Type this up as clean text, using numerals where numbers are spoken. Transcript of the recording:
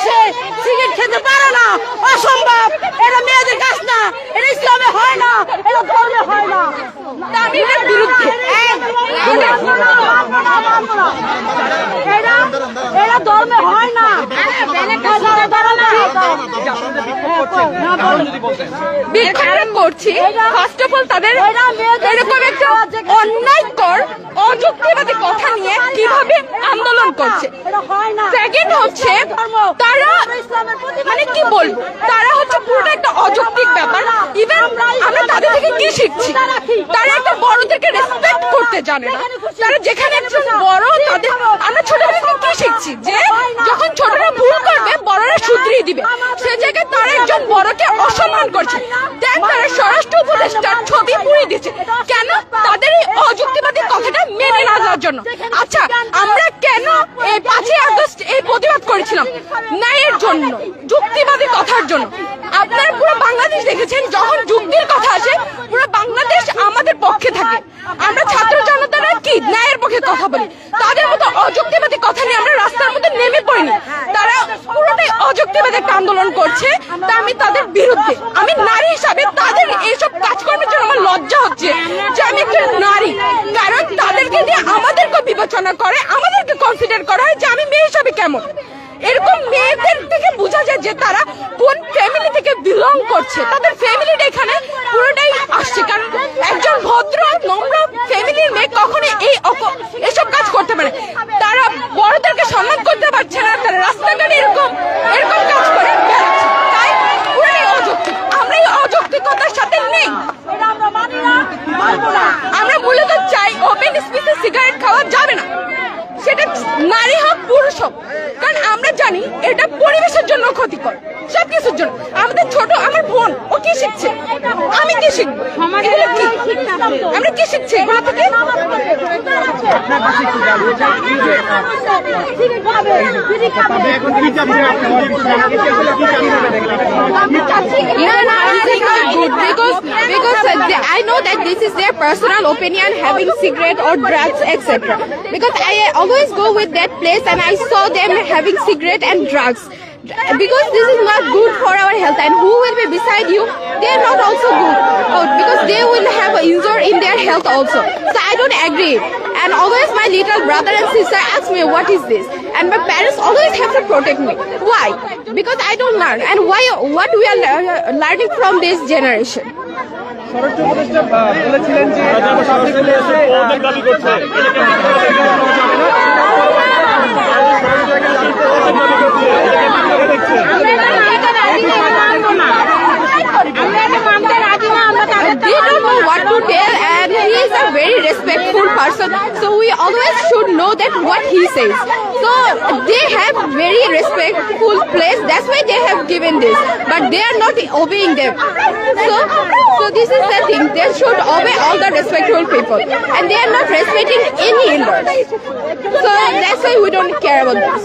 বসে সিগারেট খেতে পারে না, অসম্ভব। এটা মেয়েদের কাজ না, এটা ইসলামে হয় না, এটা ধর্মে হয় না। আমি এর বিরুদ্ধে। এটা ধর্মে হয় না। করছি ফার্স্ট অফ অল তাদের এরকম একটা অন্যায়কর অযুক্তিবাদী কথা নিয়ে কিভাবে আন্দোলন করছে। সেকেন্ড হচ্ছে তারা মানে কি বলবো, তারা হচ্ছে পুরোটা একটা অযৌক্তিক ব্যাপার। ইভেন আমরা তাদের থেকে কি শিখছি, তারা একটা বড়দেরকে রেসপেক্ট করতে জানে না। তারা যেখানে একজন বড়, তাদের আমরা ছোটবেলা থেকে কি শিখছি যে যখন ছোটরা ভুল করবে বড়রা শুধরিয়ে দিবে, সে জায়গায় তারা একজন বড়কে অসম্মান করছে। দেখ তারা স্বরাষ্ট্র উপদেষ্টার ছবি পুড়িয়ে দিচ্ছে কেন? তাদের এই অযুক্তিবাদী কথাটা মেনে না যাওয়ার জন্য। আচ্ছা আমরা কেন এই 5ই আগস্ট এই প্রতিবাদ করেছিলাম? ন্যায়ের জন্য, যুক্তিবাদী কথার জন্য। আপনারা পুরো বাংলাদেশ দেখেছেন, যখন যুক্তির কথা আসে পুরো বাংলাদেশ আমাদের পক্ষে থাকে। আমরা ছাত্র জনতারা কি ন্যায়ের পক্ষে কথা বলি, তাদের মতো অযুক্তিবাদী কথা নিয়ে আমরা রাস্তার মধ্যে নেমে পড়িনি। তারা পুরোটাই অযুক্তিবাদী একটা আন্দোলন করছে, তা আমি তাদের বিরুদ্ধে। আমি নারী হিসাবে তাদের এইসব কাজকর্মের জন্য আমার লজ্জা হচ্ছে যে আমি একটা নারী, কারণ তাদেরকে দিয়ে আমাদেরকে বিবেচনা করে, আমাদেরকে কনসিডার করা হয় যে আমি মেয়ে হিসাবে কেমন। এরকম মেয়েদের থেকে বোঝা যায় যে তারা কোন ফ্যামিলি থেকে বিলং করছে। তাদের ফ্যামিলিটা এখানে পুরোটাই আসছে, কারণ একজন ভদ্র নম্র ফ্যামিলির মেয়ে কখনো এইসব কাজ করতে পারে। তারা বড়দেরকে সম্মান করতে পারছে না, তারা রাস্তাঘাটে এরকম কাজ করে বেড়াচ্ছে। তাই পুরোটাই অযৌক্তিক। আমরা এই অযৌক্তিকতার সাথে নেই। আমরা মূলত চাই ওপেন স্পেসে সিগারেট খাওয়া যাবে না, সেটা নারী হোক পুরুষ হোক। কারণ আমরা জানি এটা পরিবেশের জন্য ক্ষতিকর, সবকিছুর জন্য। আমাদের ছোট আমার বোন, ও কি শিখছে, আমি কি শিখবো? আমরা কি শিখছি এগুলো থেকে? Because I know that this is their personal opinion, having cigarette or drugs, etc. Because I always go with that place and I saw them having cigarette and drugs. Because this is not good for our health, and who will be beside you, they are not also good, because they will have an injury in their health also. So I don't agree. And always my little brother and sister ask me what is this, and my parents always have to protect me. Why? Because I don't learn. And what we are learning from this generation. স্বরাষ্ট্র উপদেষ্টা বলেছিলেন যে দাবি করছে They don't know what to tell, and he is a very respectful person, so we always should know that what he says. So they have very respectful place, that's why they have given this, but they are not obeying them. So this is the thing, they should obey all the respectful people, and they are not respecting any elders. So that's why we don't care about this.